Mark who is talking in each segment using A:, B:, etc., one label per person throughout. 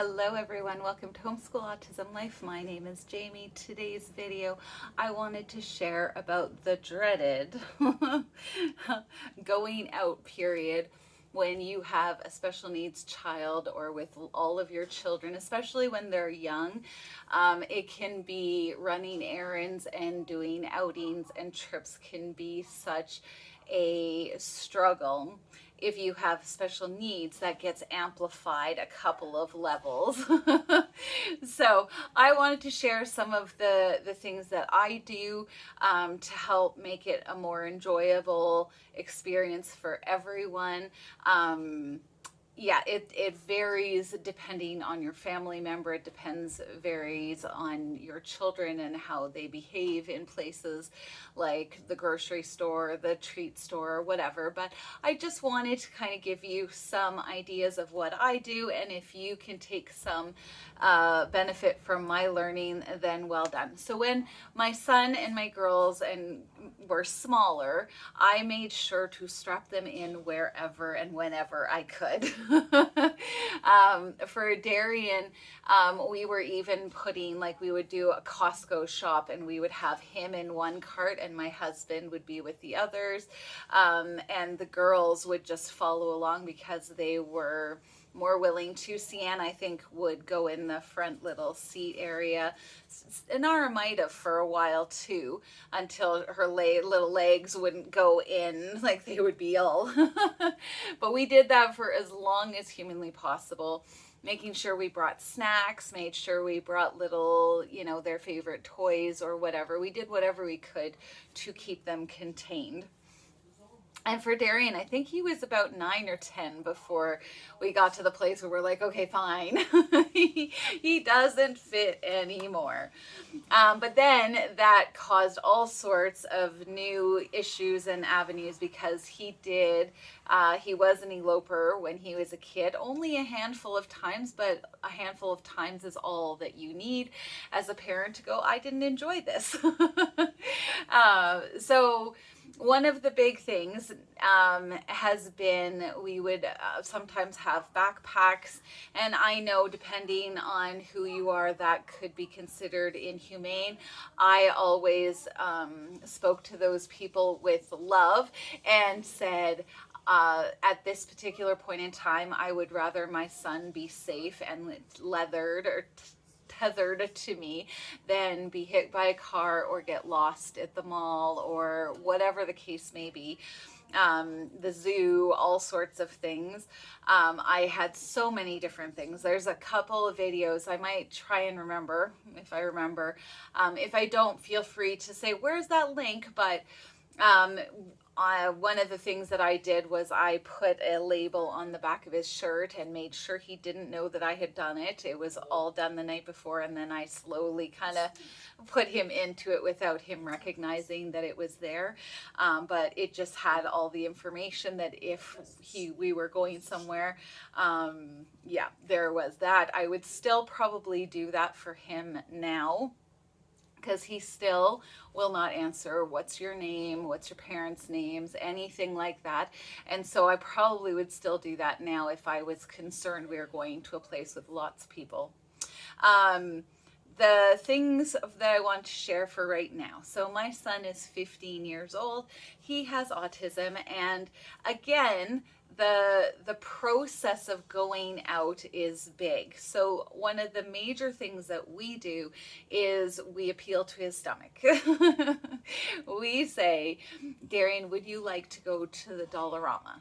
A: Hello everyone, welcome to Homeschool Autism Life. My name is Jamie. Today's video I wanted to share about the dreaded going out period when you have a special needs child or with all of your children, especially when they're young. It can be running errands and doing outings, and trips can be such a struggle. If you have special needs, that gets amplified a couple of levels. So I wanted to share some of the things that I do to help make it a more enjoyable experience for everyone. Yeah, it varies depending on your family member. It varies on your children and how they behave in places like the grocery store, the treat store, whatever. But I just wanted to kind of give you some ideas of what I do, and if you can take some benefit from my learning, then well done. So when my son and my girls were smaller, I made sure to strap them in wherever and whenever I could. For Darian, we were even putting, like, we would do a Costco shop and we would have him in one cart and my husband would be with the others. And the girls would just follow along because they were more willing to. Sienna, I think, would go in the front little seat area. Inara might have for a while too, until her little legs wouldn't go in, like they would be ill. But we did that for as long as humanly possible, making sure we brought snacks, made sure we brought little, their favorite toys or whatever. We did whatever we could to keep them contained. And for Darian, I think he was about 9 or 10 before we got to the place where we're like, okay, fine. he doesn't fit anymore. But then that caused all sorts of new issues and avenues because he was an eloper when he was a kid, only a handful of times, but a handful of times is all that you need as a parent to go, I didn't enjoy this. So one of the big things has been we would sometimes have backpacks, and I know depending on who you are that could be considered inhumane. I always spoke to those people with love and said, at this particular point in time, I would rather my son be safe and leathered or tethered to me than be hit by a car or get lost at the mall or whatever the case may be. The zoo, all sorts of things. I had so many different things. There's a couple of videos I might try and remember if I remember. If I don't, feel free to say, where's that link? But one of the things that I did was I put a label on the back of his shirt and made sure he didn't know that I had done it. It was all done the night before, and then I slowly kind of put him into it without him recognizing that it was there. But it just had all the information that if we were going somewhere, yeah, there was that. I would still probably do that for him now, because he still will not answer what's your name, what's your parents' names, anything like that. And so I probably would still do that now if I was concerned we were going to a place with lots of people. The things that I want to share for right now. So my son is 15 years old. He has autism, and again, the process of going out is big. So one of the major things that we do is we appeal to his stomach. We say, Darian, would you like to go to the Dollarama?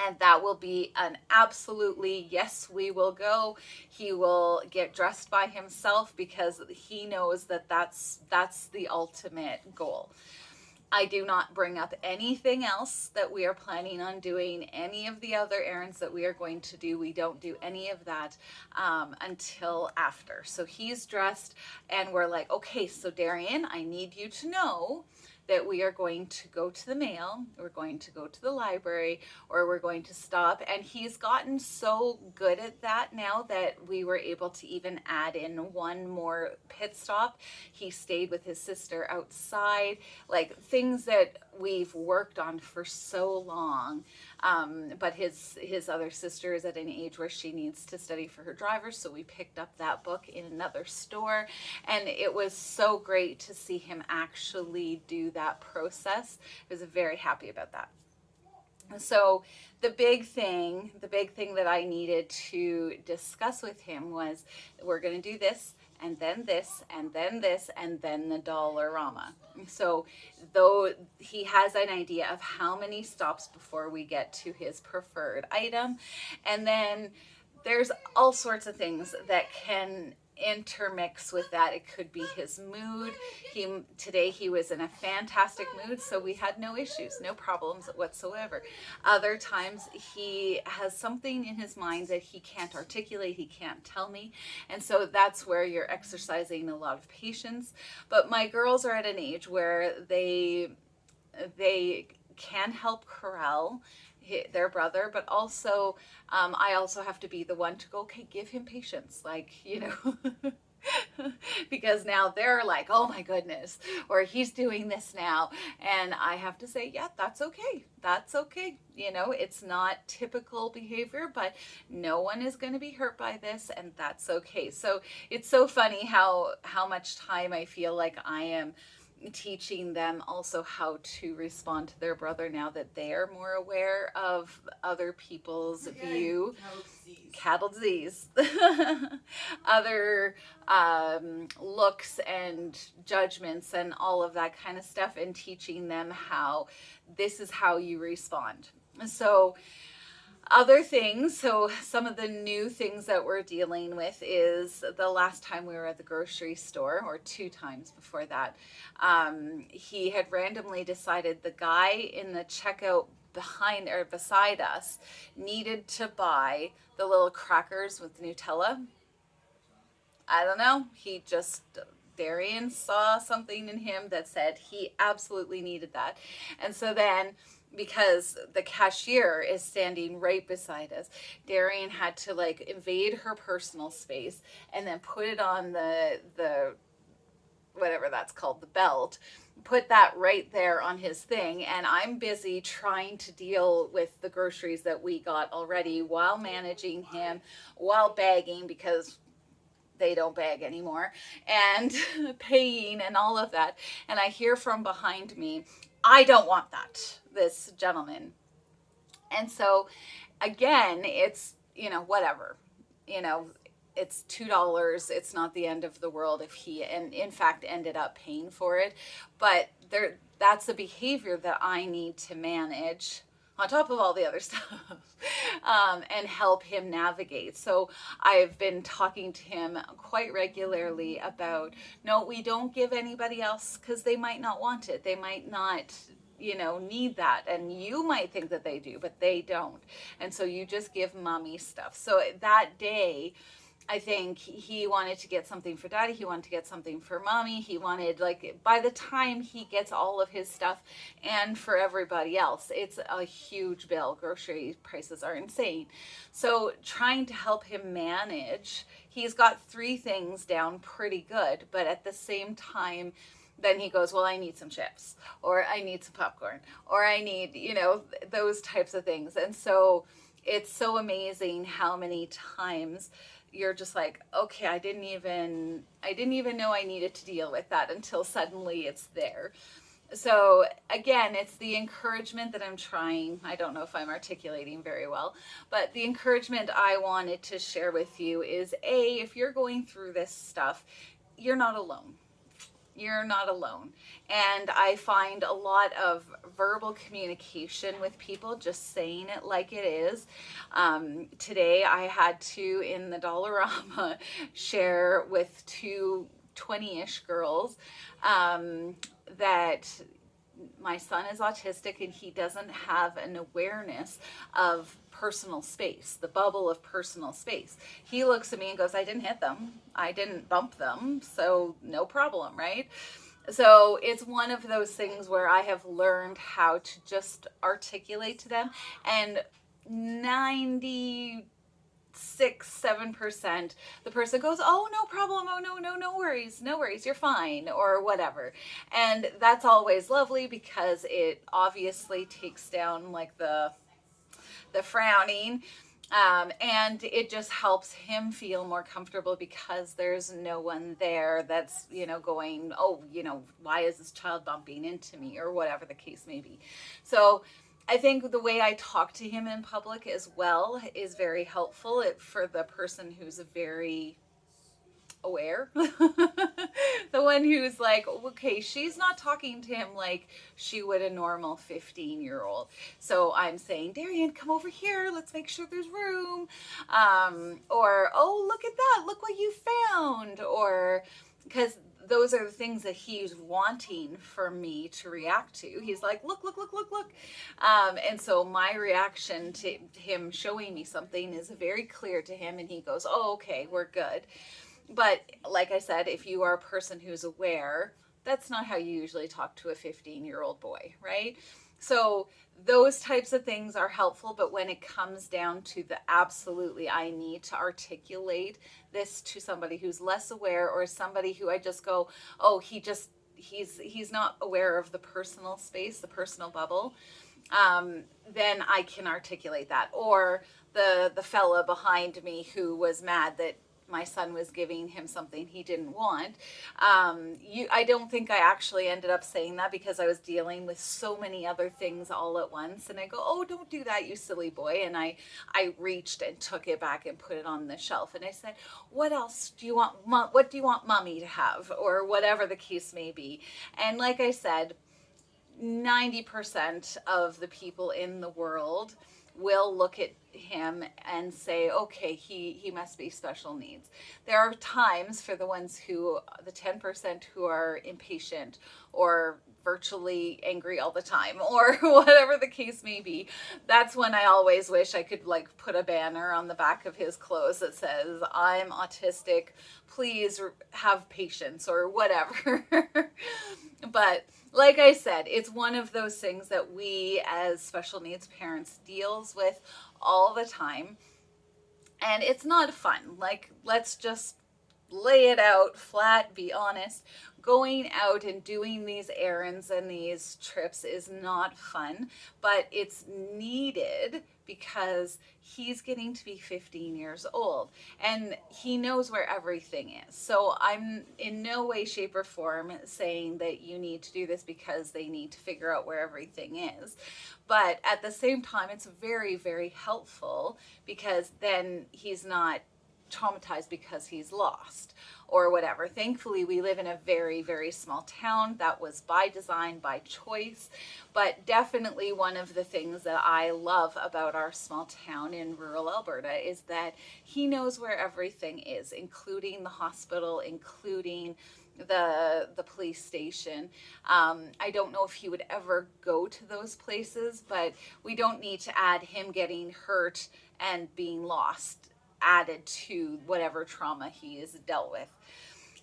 A: And that will be an absolutely yes, we will go. He will get dressed by himself because he knows that that's the ultimate goal. I do not bring up anything else that we are planning on doing, any of the other errands that we are going to do. We don't do any of that until after. So he's dressed and we're like, okay, so Darian, I need you to know that we are going to go to the mail, we're going to go to the library, or we're going to stop. And he's gotten so good at that now that we were able to even add in one more pit stop. He stayed with his sister outside, like things that we've worked on for so long. But his other sister is at an age where she needs to study for her driver's, so we picked up that book in another store, and it was so great to see him actually do that process. I was very happy about that. So the big thing that I needed to discuss with him was, we're going to do this, and then this, and then this, and then the Dollarama. So though he has an idea of how many stops before we get to his preferred item, and then there's all sorts of things that can intermix with that. It could be his mood. Today he was in a fantastic mood, so we had no issues, no problems whatsoever. Other times he has something in his mind that he can't articulate, he can't tell me, and so that's where you're exercising a lot of patience. But my girls are at an age where they can help corral their brother, but also I also have to be the one to go, okay, give him patience, like, because now they're like, oh my goodness, or he's doing this now, and I have to say, yeah, that's okay, it's not typical behavior, but no one is going to be hurt by this, and that's okay. So it's so funny how much time I feel like I am teaching them also how to respond to their brother now that they are more aware of other people's view. Cattle disease. Other looks and judgments and all of that kind of stuff, and teaching them how this is how you respond. So other things, so some of the new things that we're dealing with is the last time we were at the grocery store, or 2 times before that, he had randomly decided the guy in the checkout behind or beside us needed to buy the little crackers with Nutella. I don't know, Darian saw something in him that said he absolutely needed that. And so then, because the cashier is standing right beside us, Darian had to like invade her personal space and then put it on the whatever that's called, the belt, put that right there on his thing, and I'm busy trying to deal with the groceries that we got already while managing him, while bagging, because they don't bag anymore, and paying and all of that. And I hear from behind me, I don't want that, this gentleman. And so again, it's, whatever, it's $2. It's not the end of the world if he, and in fact, ended up paying for it. But that's a behavior that I need to manage on top of all the other stuff, and help him navigate. So I've been talking to him quite regularly about, no, we don't give anybody else, because they might not want it. They might not, need that. And you might think that they do, but they don't. And so you just give mommy stuff. So that day, I think he wanted to get something for daddy. He wanted to get something for mommy. He wanted, by the time he gets all of his stuff, and for everybody else, it's a huge bill. Grocery prices are insane. So trying to help him manage, he's got 3 things down pretty good, but at the same time, then he goes, well, I need some chips, or I need some popcorn, or I need, those types of things. And so it's so amazing how many times you're just like, okay, I didn't even know I needed to deal with that until suddenly it's there. So again, it's the encouragement that I'm trying. I don't know if I'm articulating very well, but the encouragement I wanted to share with you is, if you're going through this stuff, you're not alone. You're not alone. And I find a lot of verbal communication with people, just saying it like it is. Today I had to, in the Dollarama, share with 2 20-ish girls that my son is autistic and he doesn't have an awareness of personal space, the bubble of personal space. He looks at me and goes, I didn't hit them. I didn't bump them. So no problem, right? So it's one of those things where I have learned how to just articulate to them. And 97% 6-7%, the person goes, oh, no problem, oh, no worries, you're fine, or whatever. And that's always lovely because it obviously takes down like the frowning. And it just helps him feel more comfortable because there's no one there that's, going, oh, why is this child bumping into me, or whatever the case may be. So I think the way I talk to him in public as well is very helpful for the person who's very aware. The one who's like, okay, she's not talking to him like she would a normal 15-year-old. So I'm saying, Darian, come over here, let's make sure there's room. Or, oh, look at that, look what you found. Or, because those are the things that he's wanting for me to react to. He's like, look. And so my reaction to him showing me something is very clear to him, and he goes, oh, okay, we're good. But like I said, if you are a person who's aware, that's not how you usually talk to a 15-year-old boy, right? So those types of things are helpful, but when it comes down to the absolutely, I need to articulate this to somebody who's less aware, or somebody who I just go, oh, he's not aware of the personal space, the personal bubble, then I can articulate that. Or the fella behind me who was mad that my son was giving him something he didn't want. I don't think I actually ended up saying that because I was dealing with so many other things all at once. And I go, oh, don't do that, you silly boy. And I reached and took it back and put it on the shelf. And I said, what else do you want? What do you want mommy to have? Or whatever the case may be. And like I said, 90% of the people in the world will look at him and say, okay, he must be special needs. There are times for the 10% who are impatient or virtually angry all the time, or whatever the case may be. That's when I always wish I could like put a banner on the back of his clothes that says, I'm autistic, please have patience, or whatever. But like I said, it's one of those things that we as special needs parents deals with all the time. And it's not fun. Like, let's just lay it out flat, be honest. Going out and doing these errands and these trips is not fun, but it's needed because he's getting to be 15 years old and he knows where everything is. So I'm in no way, shape, or form saying that you need to do this because they need to figure out where everything is. But at the same time, it's very, very helpful because then he's not traumatized because he's lost or whatever. Thankfully, we live in a very, very small town. That was by design, by choice. But definitely one of the things that I love about our small town in rural Alberta is that he knows where everything is, including the hospital, including the police station. I don't know if he would ever go to those places, but we don't need to add him getting hurt and being lost added to whatever trauma he is dealt with.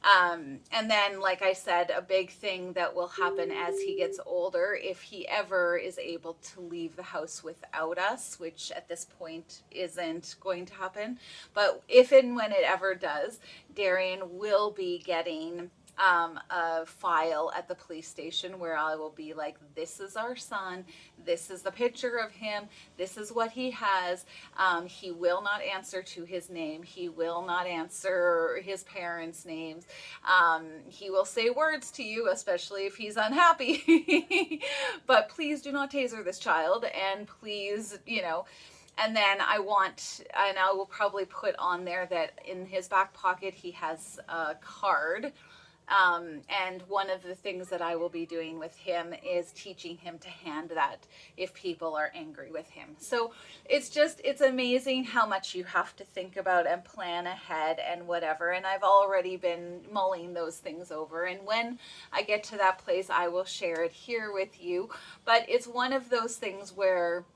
A: And then, like I said, a big thing that will happen as he gets older, if he ever is able to leave the house without us, which at this point isn't going to happen, but if and when it ever does, Darian will be getting a file at the police station where I will be like, this is our son, this is the picture of him, this is what he has. He will not answer to his name, he will not answer his parents' names. He will say words to you, especially if he's unhappy. But please do not taser this child, and please, and then I will probably put on there that in his back pocket he has a card. And one of the things that I will be doing with him is teaching him to hand that if people are angry with him. So it's amazing how much you have to think about and plan ahead and whatever. And I've already been mulling those things over. And when I get to that place, I will share it here with you. But it's one of those things where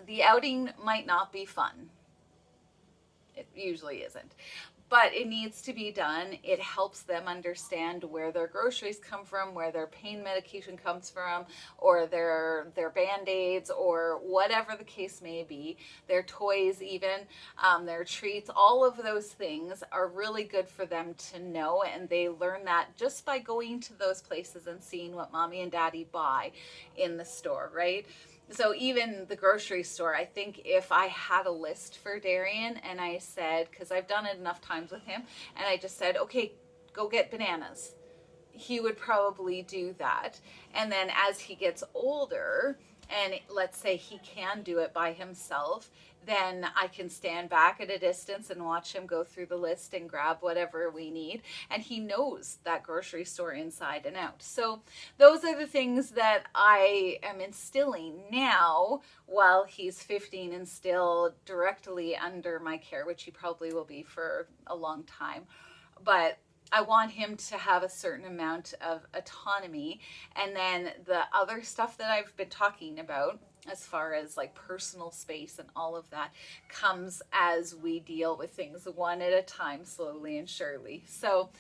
A: the outing might not be fun. It usually isn't. but it needs to be done. It helps them understand where their groceries come from, where their pain medication comes from, or their Band-Aids, or whatever the case may be, their toys even, their treats. All of those things are really good for them to know, and they learn that just by going to those places and seeing what mommy and daddy buy in the store, right? So even the grocery store, I think if I had a list for Darian and I said, because I've done it enough times with him, and I just said, okay, go get bananas, he would probably do that. And then as he gets older, and let's say he can do it by himself, then I can stand back at a distance and watch him go through the list and grab whatever we need. And he knows that grocery store inside and out. So those are the things that I am instilling now while he's 15 and still directly under my care, which he probably will be for a long time. But I want him to have a certain amount of autonomy. And then the other stuff that I've been talking about, as far as like personal space and all of that, comes as we deal with things one at a time, slowly and surely. So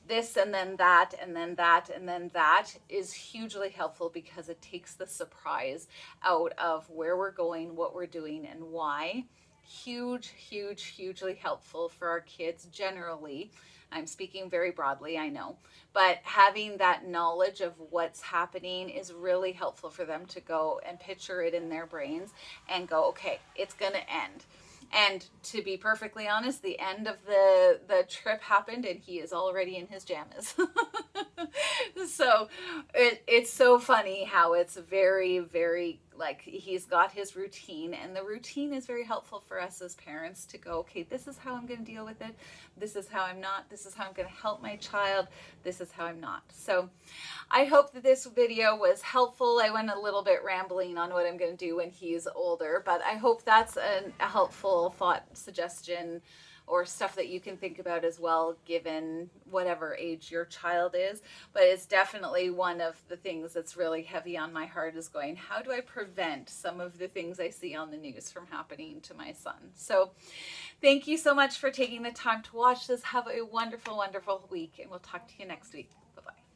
A: this and then that and then that and then that is hugely helpful, because it takes the surprise out of where we're going, what we're doing, and why. Hugely helpful for our kids generally. I'm speaking very broadly, I know, but having that knowledge of what's happening is really helpful for them to go and picture it in their brains and go, okay, it's going to end. And to be perfectly honest, the end of the trip happened and he is already in his jammies. So it's so funny how it's very, very, like, he's got his routine, and the routine is very helpful for us as parents to go, okay, this is how I'm going to deal with it. This is how I'm not. This is how I'm going to help my child. This is how I'm not. So I hope that this video was helpful. I went a little bit rambling on what I'm going to do when he's older, but I hope that's a helpful thought, suggestion, or stuff that you can think about as well, given whatever age your child is. But it's definitely one of the things that's really heavy on my heart, is going, how do I prevent some of the things I see on the news from happening to my son? So thank you so much for taking the time to watch this. Have a wonderful, wonderful week, and we'll talk to you next week. Bye-bye.